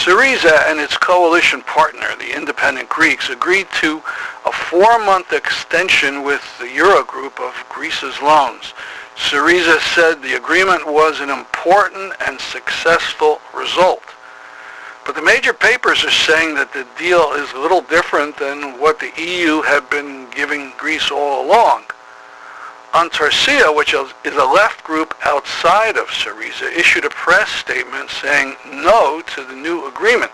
Syriza and its coalition partner, the independent Greeks, agreed to a 4-month extension with the Eurogroup of Greece's loans. Syriza said the agreement was an important and successful result. But the major papers are saying that the deal is a little different than what the EU had been giving Greece all along. Austerity, which is a left group outside of Syriza, issued a press statement saying no to the new agreement.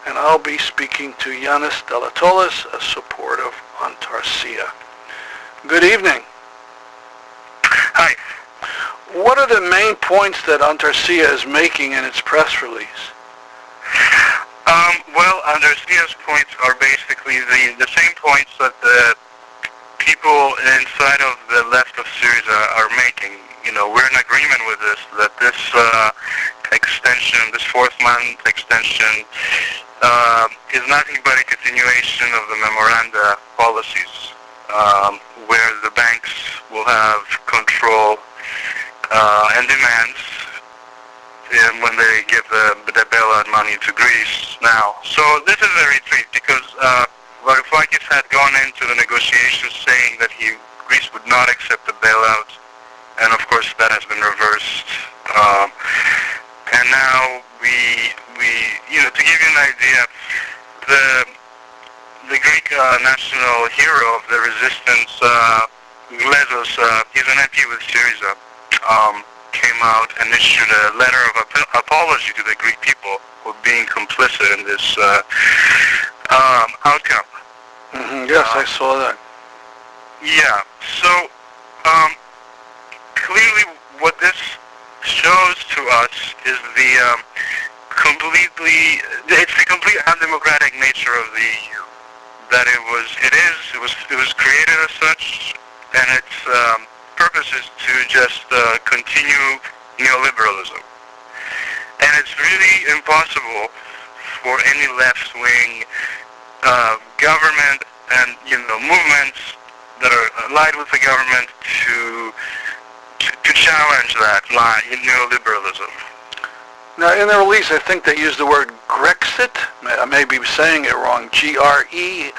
And I'll be speaking to Yanis Delatolis, a supporter of Austerity. Good evening. Hi. What are the main points that Austerity is making in its press release? Well, Austerity points are basically the same points that the people inside of the left of Syriza are making. You know, we're in agreement with this, that this extension, this 4th-month extension, is nothing but a continuation of the memoranda policies, where the banks will have control and demands when they give the bailout money to Greece now. So this is a retreat because Varoufakis had gone into the negotiations saying that Greece would not accept the bailout, and of course that has been reversed. And now to give you an idea, the Greek national hero of the resistance, Glezos, he's an MP with Syriza, came out and issued a letter of apology to the Greek people for being complicit in this outcome. Yes, I saw that. Yeah, so clearly what this shows to us is the complete undemocratic nature of the EU. That it was created as such, and its purpose is to just continue neoliberalism. And it's really impossible for any left-wing government and movements that are allied with the government to challenge that line in neoliberalism. Now, in the release, I think they used the word Grexit. I may be saying it wrong. Grexit.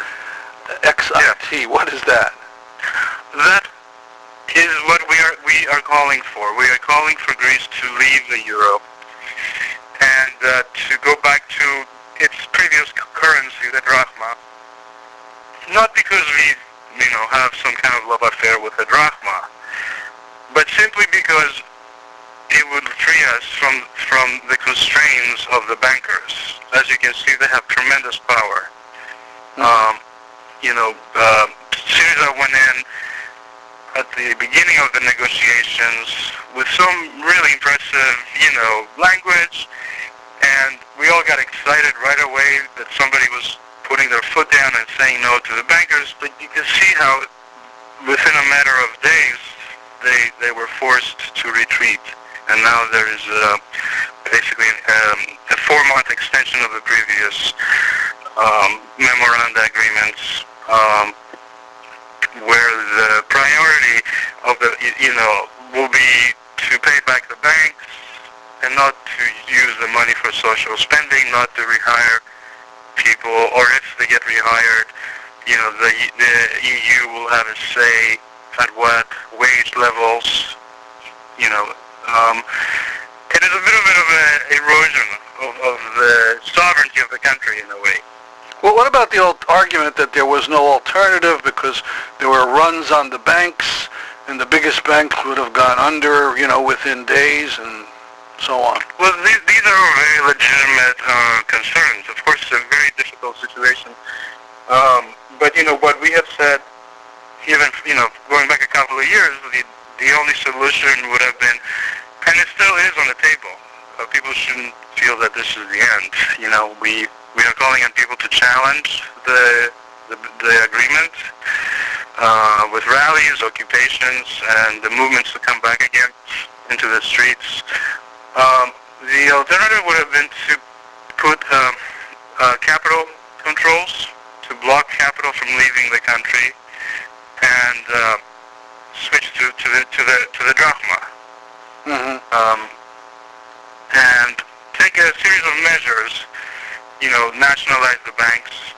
Yeah. What is that? That is what we are calling for. We are calling for Greece to leave the euro and to go back to its previous currency, the drachma. Not because we, have some kind of love affair with the drachma, but simply because it would free us from the constraints of the bankers. As you can see, they have tremendous power. Syriza went in at the beginning of the negotiations with some really impressive, language, and we all got excited right away that somebody was putting their foot down and saying no to the bankers, but you can see how within a matter of days they were forced to retreat. And now there is basically a 4-month extension of the previous memoranda agreements, where the priority of will be to pay back the banks and not to use the money for social spending, not to rehire people, or if they get rehired, the EU will have a say at what wage levels. It is a bit of an erosion of the sovereignty of the country in a way. Well, what about the old argument that there was no alternative because there were runs on the banks and the biggest banks would have gone under, within days and so on? Well, these are very legitimate concerns. Of course, it's a very difficult situation. But, what we have said, even, going back a couple of years, the only solution would have been, and it still is on the table. People shouldn't feel that this is the end. We are calling on people to challenge the agreement with rallies, occupations, and the movements to come back again into the streets. The alternative would have been to put capital controls to block capital from leaving the country and switch to the drachma. Mm-hmm. And take a series of measures nationalize the banks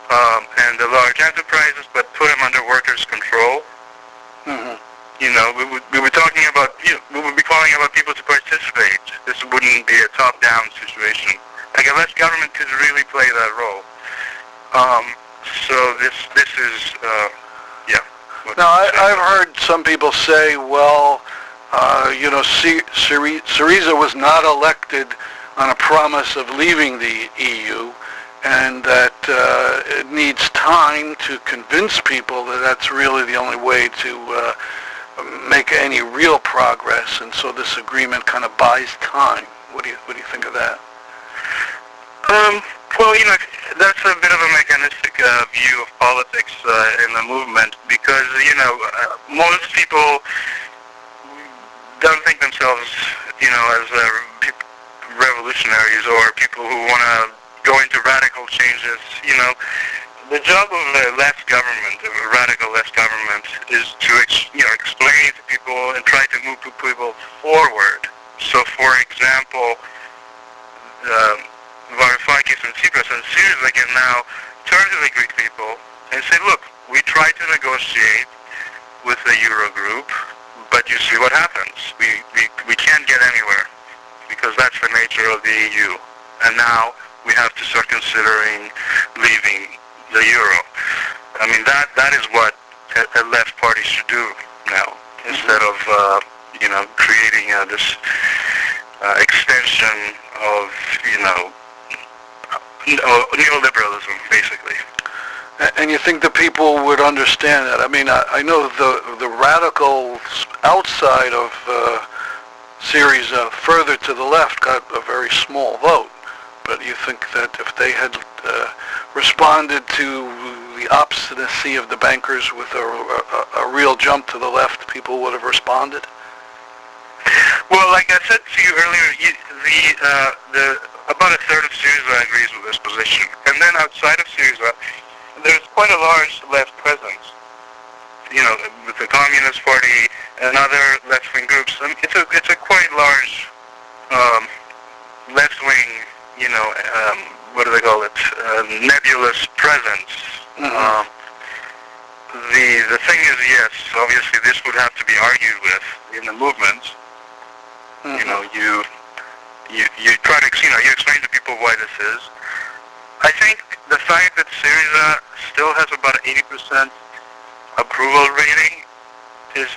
and the large enterprises, but put them under workers' control. Mm-hmm. We were talking about, we would be calling about people to participate. This wouldn't be a top-down situation. Like a left government could really play that role. So this is, yeah. Now, I've heard some people say, well, Syriza was not elected on a promise of leaving the EU, and that it needs time to convince people that that's really the only way to make any real progress, and so this agreement kind of buys time. What do you think of that? Well, that's a bit of a mechanistic view of politics in the movement, because, most people don't think themselves, as revolutionaries or people who want to go into radical changes. The job of a left government, of a radical left government, is to, explain to people and try to move people forward. So, for example, Varoufakis and Tsipras and Syriza can now turn to the Greek people and say, look, we tried to negotiate with the Eurogroup, but you see what happens. We can't get anywhere because that's the nature of the EU. And now we have to start considering leaving the Euro. I mean, that is what a left party should do now, instead of, creating this extension of, neoliberalism, basically. And you think the people would understand that? I mean, I know the radicals outside of Syriza, further to the left, got a very small vote. But you think that if they had responded to the obstinacy of the bankers with a real jump to the left, people would have responded? Well, like I said to you earlier, about a third of Syriza agrees with this position. And then outside of Syriza, there's quite a large left presence. With the Communist Party and other left-wing groups. I mean, it's a quite large left-wing, what do they call it? Nebulous presence. Mm-hmm. The thing is, yes, obviously this would have to be argued with in the movement. Mm-hmm. You try to, you explain to people why this is. I think the fact that Syriza still has about 80% approval rating is,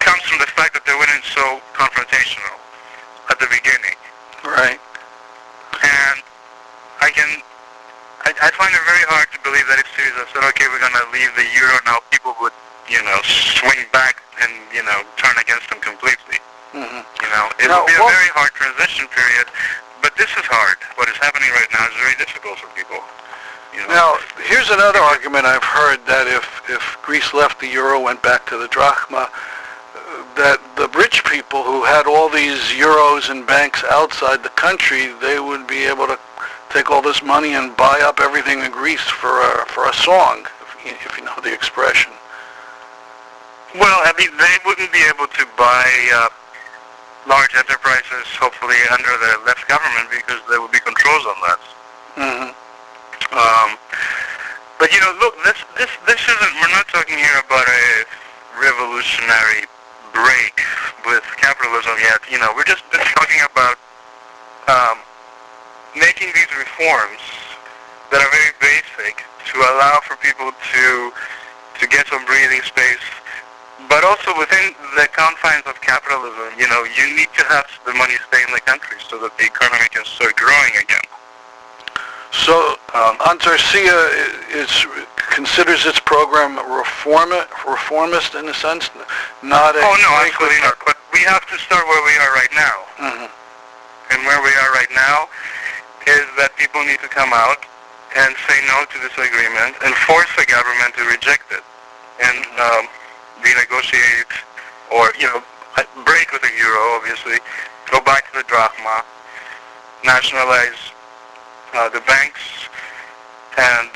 comes from the fact that they went in so confrontational at the beginning. Right. And I find it very hard to believe that if Syriza said, okay, we're going to leave the Euro now, people would, swing back and, turn against them completely. Mm-hmm. It would be a very hard transition period, but this is hard. What is happening right now is very difficult for people. Now, here's another argument I've heard, that if Greece left the euro, went back to the drachma, that the rich people who had all these euros in banks outside the country, they would be able to take all this money and buy up everything in Greece for a song, if you know the expression. Well, I mean, they wouldn't be able to buy large enterprises, hopefully, under the left government, because there would be controls on that. Mm-hmm. But look, this isn't. We're not talking here about a revolutionary break with capitalism yet. We're just talking about making these reforms that are very basic to allow for people to get some breathing space. But also within the confines of capitalism, you need to have the money stay in the country so that the economy can start growing again. So, Austerity considers its program reformist in a sense, not a... Oh, no, absolutely not. But we have to start where we are right now. Mm-hmm. And where we are right now is that people need to come out and say no to this agreement and force the government to reject it. And renegotiate, or, break with the euro, obviously, go back to the drachma, nationalize the banks, and,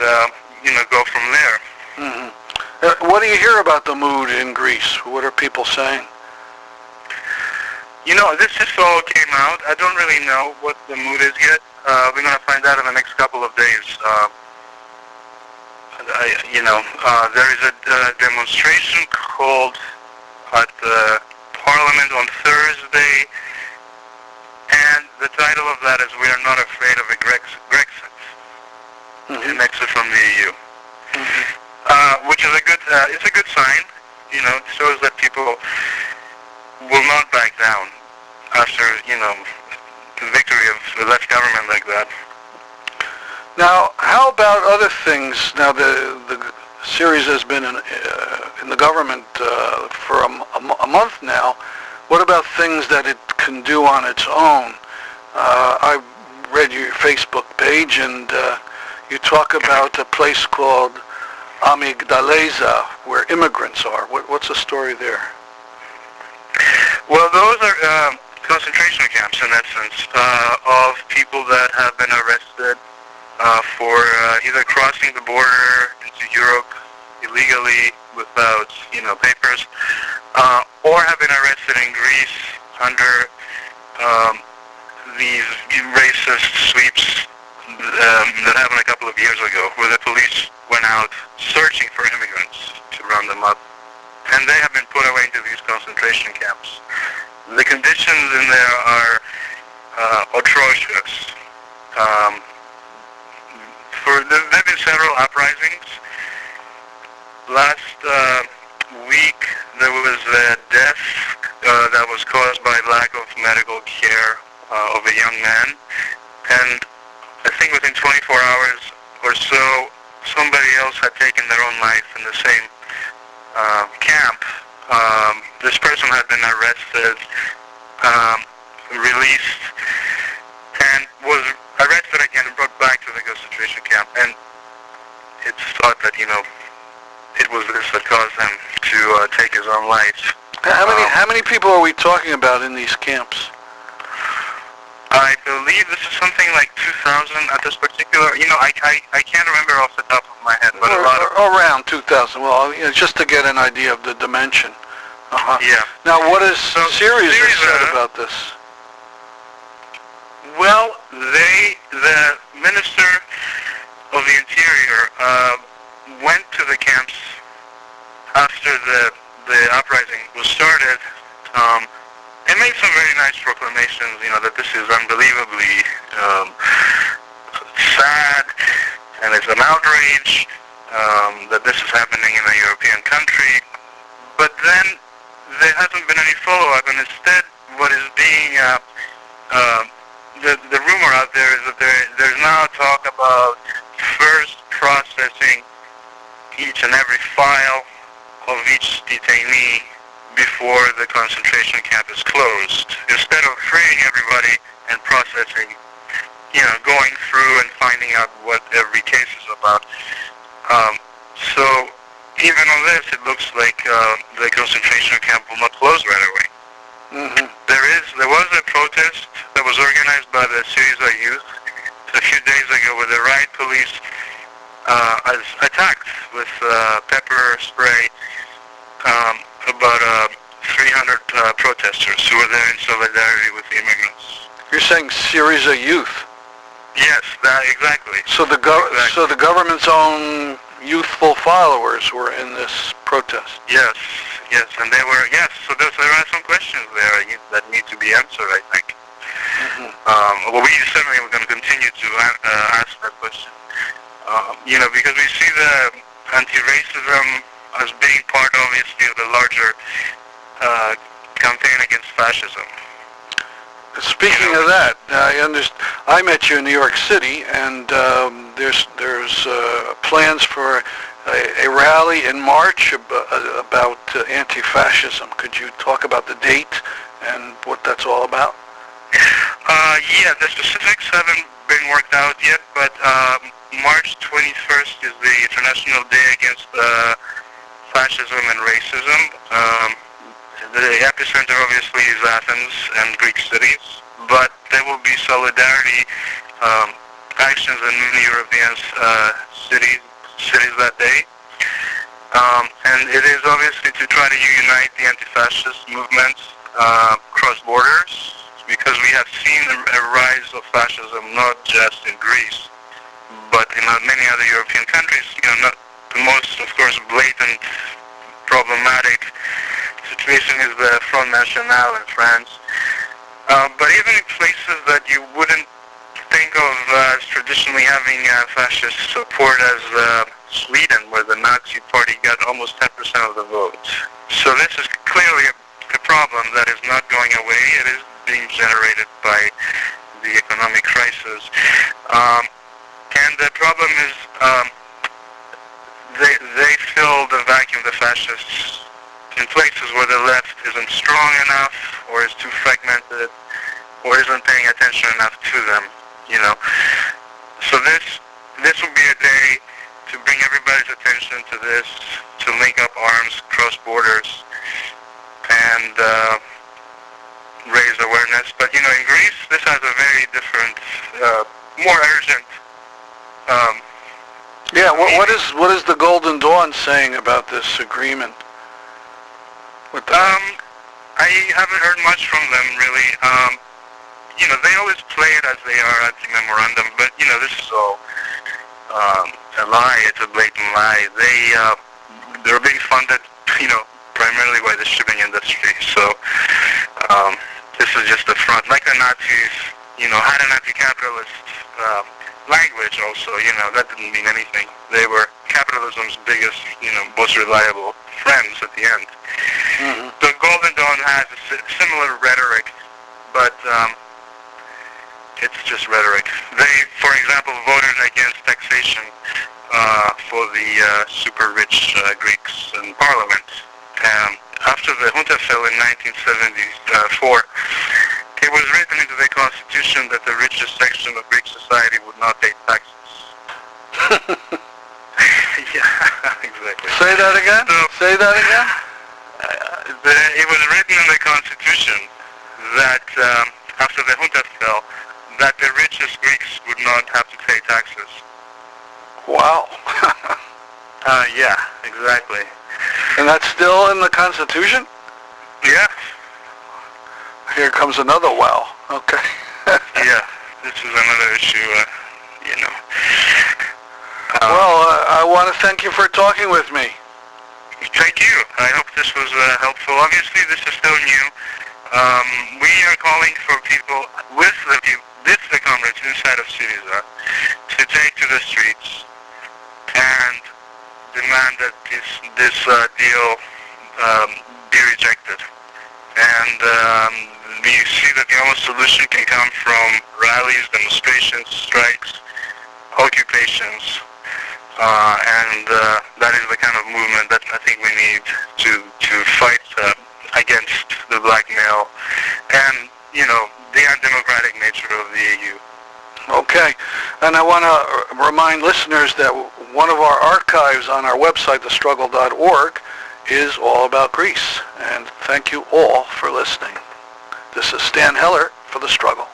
go from there. Mm-hmm. What do you hear about the mood in Greece? What are people saying? This just all came out. I don't really know what the mood is yet. We're going to find out in the next couple of days. There is a demonstration called at the Parliament on Thursday, and the title of that is "We Are Not Afraid of a Grexit," an exit from the EU, which is it's a good sign. You know, it shows that people will not back down after, the victory of the left government like that. Now, how about other things? Now, the series has been in the government for a month now. What about things that it can do on its own? I read your Facebook page, and you talk about a place called Amygdaleza, where immigrants are. What's the story there? Well, those are concentration camps, in essence, of people that have been arrested for either crossing the border into Europe illegally without, papers, or have been arrested in Greece under these racist sweeps that happened a couple of years ago, where the police went out searching for immigrants to round them up, and they have been put away into these concentration camps. The conditions in there are atrocious. There have been several uprisings. Last week there was a death that was caused by lack of medical care of a young man, and I think within 24 hours or so, somebody else had taken their own life in the same camp. This person had been arrested, released, and was arrested again and brought back to the concentration camp. And it's thought that, it was this that caused him to take his own life. How many people are we talking about in these camps? I believe this is something like 2,000 at this particular, I can't remember off the top of my head, but a lot of... Around 2,000, well, just to get an idea of the dimension. Yeah. Now, what is Syriza said about this? Well, the Minister of the Interior went to the camps after the uprising was started, and made some very nice proclamations, that this is unbelievably sad, and it's an outrage that this is happening in a European country. But then there hasn't been any follow-up, and instead what is being, the rumor out there is that there's now talk about first processing each and every file of each detainee before the concentration camp is closed, instead of freeing everybody and processing, going through and finding out what every case is about. So even on this, it looks like the concentration camp will not close right away. There was a protest that was organized by the Syriza youth a few days ago, where the riot police attacked with pepper spray about 300 protesters who were there in solidarity with the immigrants. You're saying Syriza youth? Yes, exactly. So the government's own youthful followers were in this protest? Yes, and they were, so there are some questions there that need to be answered, I think. Well, we certainly are going to continue to ask that question. Because we see the anti-racism as being part, obviously, of the larger campaign against fascism. Speaking of that, I met you in New York City, and there's plans for a rally in March about anti-fascism. Could you talk about the date and what that's all about? The specifics haven't been worked out yet, but March 21st is the International Day Against Fascism and Racism. The epicenter obviously is Athens and Greek cities, but there will be solidarity actions in many European cities that day. And it is obviously to try to unite the anti-fascist movement across borders, because we have seen a rise of fascism not just in Greece, but in many other European countries. Not the most, of course, blatant, problematic situation is the Front National in France. But even in places that you wouldn't think of as traditionally having fascist support, as Sweden, where the Nazi Party got almost 10% of the vote. So this is clearly a problem that is not going away. It is being generated by the economic crisis. And the problem is they fill the vacuum, the fascists, in places where the left isn't strong enough, or is too fragmented, or isn't paying attention enough to them, So this will be a day to bring everybody's attention to this, to link up arms, cross borders, and raise awareness. But in Greece, this has a very different, more urgent. What is the Golden Dawn saying about this agreement? I haven't heard much from them really. They always play it as they are at the memorandum, but this is all a lie. It's a blatant lie. They're being funded, primarily by the shipping industry. So this is just a front, like the Nazis, had an anti-capitalist language also. That didn't mean anything. They were capitalism's biggest, most reliable friends at the end. Mm-hmm. The Golden Dawn has a similar rhetoric, but it's just rhetoric. They, for example, voted against taxation for the super rich Greeks in Parliament. After the junta fell in 1974, it was written into the constitution that the richest section of Greek society would not pay taxes. Yeah, exactly. Say that again? Say that again? It was written in the constitution that after the junta fell, that the richest Greeks would not have to pay taxes. Wow. Yeah, exactly. And that's still in the Constitution? Yeah. Here comes another wow. Okay. Yeah, this is another issue, Well, I want to thank you for talking with me. Thank you. I hope this was helpful. Obviously, this is still new. We are calling for people with the comrades inside of Syriza to take to the streets and demand that this deal be rejected. And we see that the only solution can come from rallies, demonstrations, strikes, occupations, and that is the kind of movement that I think we need to fight against the blackmail and, the undemocratic nature of the EU. Okay. And I want to remind listeners that one of our archives on our website, thestruggle.org, is all about Greece. And thank you all for listening. This is Stan Heller for The Struggle.